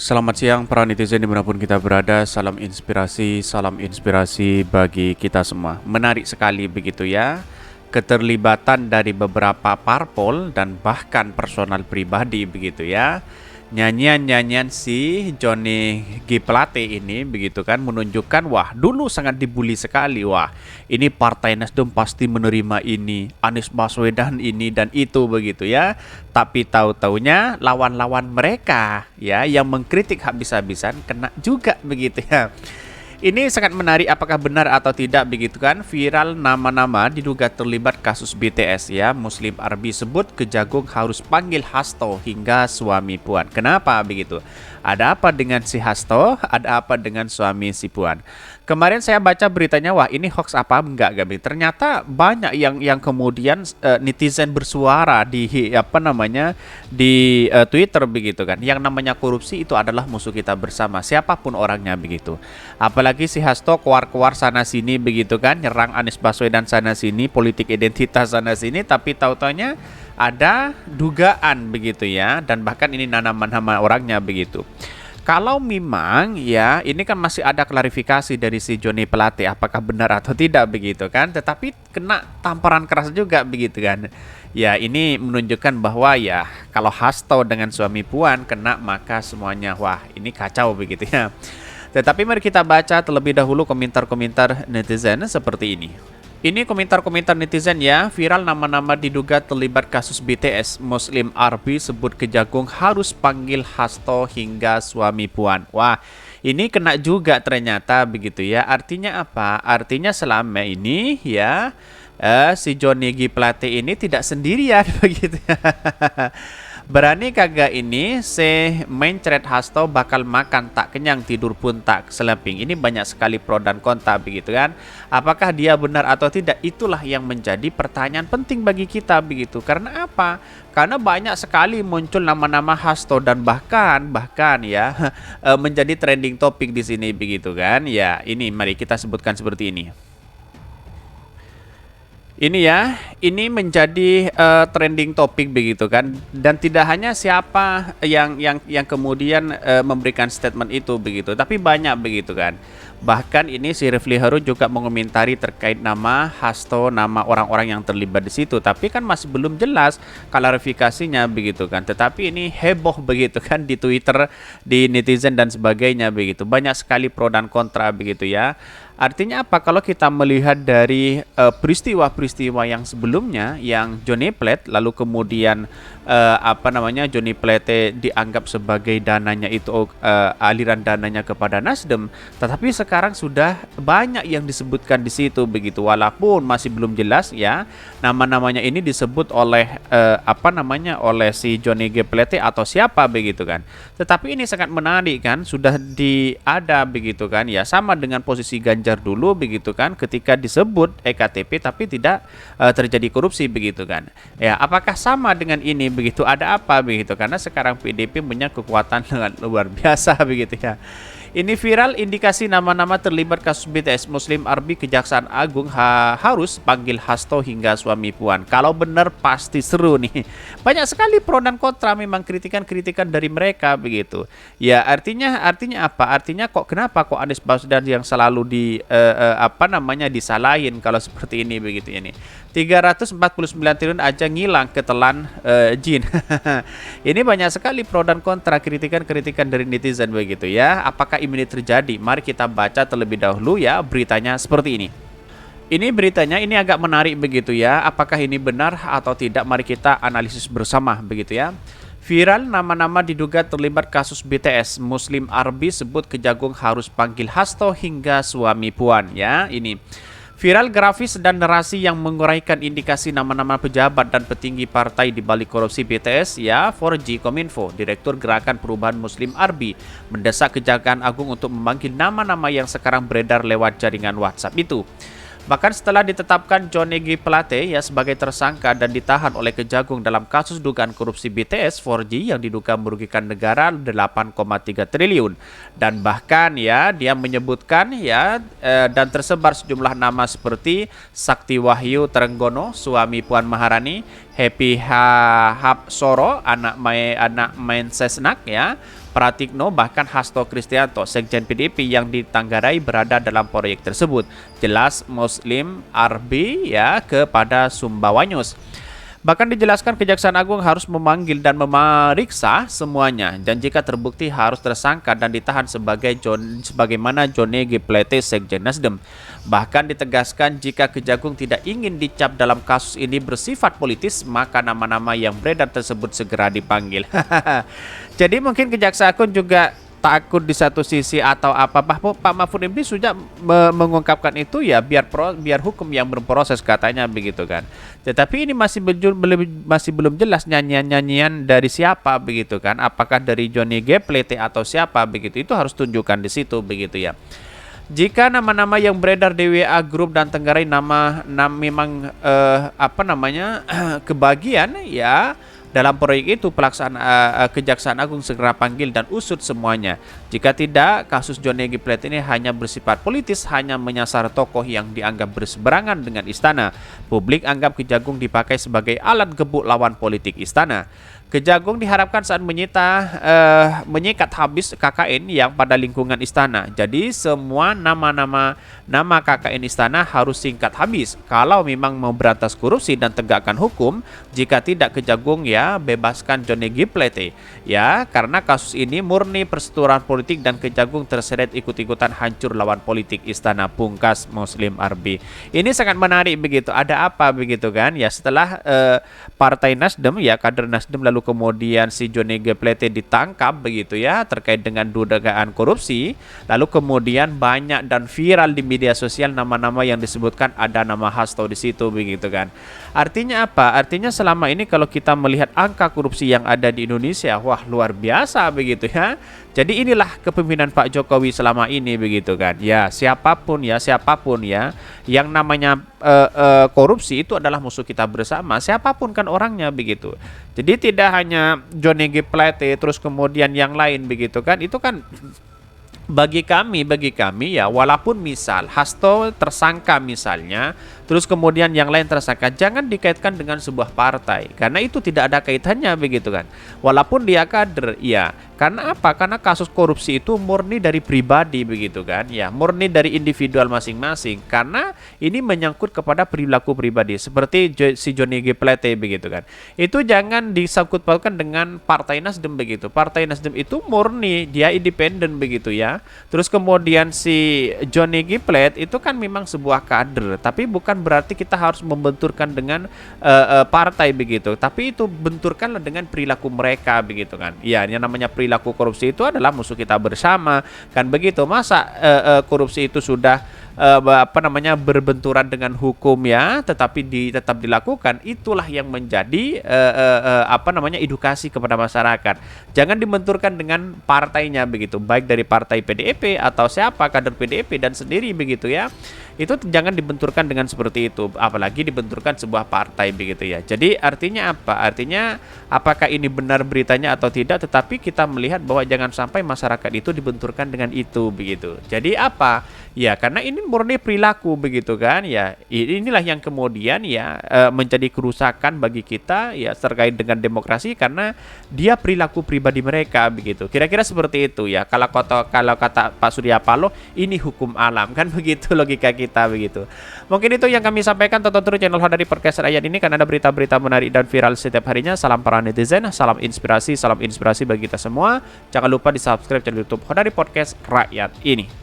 Selamat siang para netizen dimanapun kita berada. Salam inspirasi bagi kita semua. Menarik sekali begitu ya, keterlibatan dari beberapa parpol dan bahkan personal pribadi begitu ya. Nyanyian-nyanyian si Johnny G. Plate ini begitu kan menunjukkan wah dulu sangat dibully sekali. Wah ini Partai Nasdem pasti menerima ini, Anies Baswedan ini dan itu begitu ya. Tapi tahu-taunya lawan-lawan mereka ya yang mengkritik habis-habisan kena juga begitu ya. Ini sangat menarik, apakah benar atau tidak begitu kan? Viral nama-nama diduga terlibat kasus BTS ya. Muslim Arbi sebut Kejagung harus panggil Hasto hingga suami Puan. Kenapa begitu? Ada apa dengan si Hasto? Ada apa dengan suami si Puan? Kemarin saya baca beritanya, wah ini hoax apa enggak Gabi? Ternyata banyak yang kemudian netizen bersuara di Twitter begitu kan. Yang namanya korupsi itu adalah musuh kita bersama, siapapun orangnya begitu. Apalagi si Hasto keluar-keluar sana sini begitu kan, nyerang Anies Baswedan sana sini, politik identitas sana sini, tapi tahu-taunya ada dugaan begitu ya, dan bahkan ini nama orangnya begitu. Kalau memang ya ini kan masih ada klarifikasi dari si Johnny Plate apakah benar atau tidak begitu kan, tetapi kena tamparan keras juga begitu kan. Ya ini menunjukkan bahwa ya kalau Hasto dengan suami Puan kena maka semuanya wah ini kacau begitu ya. Tetapi mari kita baca terlebih dahulu komentar-komentar netizen seperti ini. Ini komentar-komentar netizen ya, viral nama-nama diduga terlibat kasus BTS. Muslim Arbi sebut Kejagung harus panggil Hasto hingga suami Puan. Wah, ini kena juga ternyata begitu ya. Artinya apa? Artinya selama ini ya si Johnny G. Plate ini tidak sendirian begitu ya. Berani kagak ini mencret Hasto bakal makan tak kenyang tidur pun tak selemping. Ini banyak sekali pro dan kontra begitu kan. Apakah dia benar atau tidak? Itulah yang menjadi pertanyaan penting bagi kita begitu. Karena apa? Karena banyak sekali muncul nama-nama Hasto dan bahkan ya menjadi trending topik di sini begitu kan. Ya, ini mari kita sebutkan seperti ini. Ini ya, ini menjadi trending topik begitu kan, dan tidak hanya siapa yang kemudian memberikan statement itu begitu, tapi banyak begitu kan. Bahkan ini si Refli Harun juga mengomentari terkait nama Hasto, nama orang-orang yang terlibat di situ, tapi kan masih belum jelas klarifikasinya begitu kan. Tetapi ini heboh begitu kan di Twitter, di netizen dan sebagainya begitu. Banyak sekali pro dan kontra begitu ya. Artinya apa? Kalau kita melihat dari peristiwa-peristiwa yang sebelumnya, yang Johnny Plate, lalu kemudian Johnny Plate dianggap sebagai dananya itu aliran dananya kepada Nasdem, tetapi sekarang sudah banyak yang disebutkan di situ begitu, walaupun masih belum jelas ya nama-namanya ini disebut oleh oleh si Johnny G. Plate atau siapa begitu kan. Tetapi ini sangat menarik kan, sudah ada begitu kan ya, sama dengan posisi Ganjar dulu begitu kan, ketika disebut EKTP tapi tidak terjadi korupsi begitu kan. Ya, apakah sama dengan ini begitu? Ada apa begitu? Karena sekarang PDP punya kekuatan dengan luar biasa begitu ya. Ini viral indikasi nama-nama terlibat kasus BTS. Muslim Arbi Kejaksaan Agung harus panggil Hasto hingga suami Puan. Kalau benar pasti seru nih. Banyak sekali pro dan kontra, memang kritikan-kritikan dari mereka begitu. Ya artinya apa? Artinya kenapa kok Anies Baswedan yang selalu disalahin kalau seperti ini begitu ini. 349 triliun aja ngilang ketelan jin. Ini banyak sekali pro dan kontra, kritikan-kritikan dari netizen begitu ya. Apakah ini terjadi? Mari kita baca terlebih dahulu ya beritanya seperti ini. Ini beritanya ini agak menarik begitu ya. Apakah ini benar atau tidak? Mari kita analisis bersama begitu ya. Viral nama-nama diduga terlibat kasus BTS. Muslim Arbi sebut Kejagung harus panggil Hasto hingga suami Puan ya. Ini viral grafis dan narasi yang menguraikan indikasi nama-nama pejabat dan petinggi partai di balik korupsi BTS ya. 4G Kominfo, Direktur Gerakan Perubahan Muslim Arbi, mendesak Kejaksaan Agung untuk memanggil nama-nama yang sekarang beredar lewat jaringan WhatsApp itu. Bahkan setelah ditetapkan Johnny G. Plate ya sebagai tersangka dan ditahan oleh Kejagung dalam kasus dugaan korupsi BTS 4G yang diduga merugikan negara 8,3 triliun. Dan bahkan ya dia menyebutkan ya dan tersebar sejumlah nama seperti Sakti Wahyu Trenggono, suami Puan Maharani, Happy Hapsoro, anak Mensesnak ya, Pratikno bahkan Hasto Kristianto, Sekjen PDIP yang ditanggarai berada dalam proyek tersebut. Jelas Muslim Arbi ya kepada Sumbawanyus. Bahkan dijelaskan Kejaksaan Agung harus memanggil dan memeriksa semuanya, dan jika terbukti harus tersangka dan ditahan sebagaimana Johnny G. Plate Sekjen Nasdem. Bahkan ditegaskan jika Kejagung tidak ingin dicap dalam kasus ini bersifat politis, maka nama-nama yang beredar tersebut segera dipanggil. Jadi mungkin Kejaksaan Agung juga takut di satu sisi atau apa. Pak Mahfud MD sudah mengungkapkan itu ya biar hukum yang berproses katanya begitu kan. Tetapi ini masih belum jelas nyanyian dari siapa begitu kan. Apakah dari Johnny G. Plate atau siapa begitu. Itu harus tunjukkan di situ begitu ya. Jika nama-nama yang beredar di WA Group dan Tenggarai memang kebagian ya dalam proyek itu, Kejaksaan Agung segera panggil dan usut semuanya. Jika tidak, kasus Johnny G. Plate ini hanya bersifat politis, hanya menyasar tokoh yang dianggap berseberangan dengan istana. Publik anggap Kejagung dipakai sebagai alat gebuk lawan politik istana. Kejagung diharapkan saat menyikat habis KKN yang pada lingkungan istana. Jadi semua nama KKN istana harus singkat habis. Kalau memang mau berantas korupsi dan tegakkan hukum, jika tidak Kejagung ya bebaskan Johnny G. Plate. Ya, karena kasus ini murni perseteruan politik dan Kejagung terseret ikut-ikutan hancur lawan politik istana, pungkas Muslim Arbi. Ini sangat menarik begitu. Ada apa begitu kan? Ya setelah Partai Nasdem ya kader Nasdem lalu kemudian si Johnny G. Plate ditangkap begitu ya terkait dengan dugaan korupsi, lalu kemudian banyak dan viral di media sosial nama-nama yang disebutkan, ada nama Hasto di situ begitu kan. Artinya apa? Artinya selama ini kalau kita melihat angka korupsi yang ada di Indonesia, wah luar biasa begitu ya. Jadi inilah kepemimpinan Pak Jokowi selama ini begitu kan. Ya siapapun ya yang namanya korupsi itu adalah musuh kita bersama, siapapun kan orangnya begitu. Jadi tidak hanya Johnny G. Plate terus kemudian yang lain begitu kan. Itu kan bagi kami ya, walaupun misal Hasto tersangka misalnya, terus kemudian yang lain tersangka, jangan dikaitkan dengan sebuah partai, karena itu tidak ada kaitannya begitu kan. Walaupun dia kader, ya. Karena apa? Karena kasus korupsi itu murni dari pribadi begitu kan, ya, murni dari individual masing-masing. Karena ini menyangkut kepada perilaku pribadi, seperti si Johnny G. Plate begitu kan. Itu jangan disangkut pautkan dengan Partai Nasdem begitu. Partai Nasdem itu murni, dia independen begitu ya. Terus kemudian si Johnny G. Plate itu kan memang sebuah kader, tapi bukan berarti kita harus membenturkan dengan partai begitu. Tapi itu benturkanlah dengan perilaku mereka begitu kan. Ya, yang namanya perilaku korupsi itu adalah musuh kita bersama kan begitu. Masa korupsi itu sudah berbenturan dengan hukum ya, tetapi tetap dilakukan. Itulah yang menjadi edukasi kepada masyarakat. Jangan dibenturkan dengan partainya begitu, baik dari partai PDIP atau siapa kader PDIP dan sendiri begitu ya. Itu jangan dibenturkan dengan seperti itu, apalagi dibenturkan sebuah partai begitu ya. Jadi artinya apa? Artinya apakah ini benar beritanya atau tidak, tetapi kita melihat bahwa jangan sampai masyarakat itu dibenturkan dengan itu begitu. Jadi apa? Ya karena ini murni perilaku begitu kan ya. Inilah yang kemudian ya menjadi kerusakan bagi kita ya terkait dengan demokrasi, karena dia perilaku pribadi mereka begitu. Kira-kira seperti itu ya. Kalau kata Pak Surya Paloh, ini hukum alam kan begitu logika kita begitu. Mungkin itu yang kami sampaikan. Tonton terus channel Hodari Podcast Rakyat ini karena ada berita-berita menarik dan viral setiap harinya. Salam para netizen, salam inspirasi bagi kita semua. Jangan lupa di subscribe channel YouTube Hodari Podcast Rakyat ini.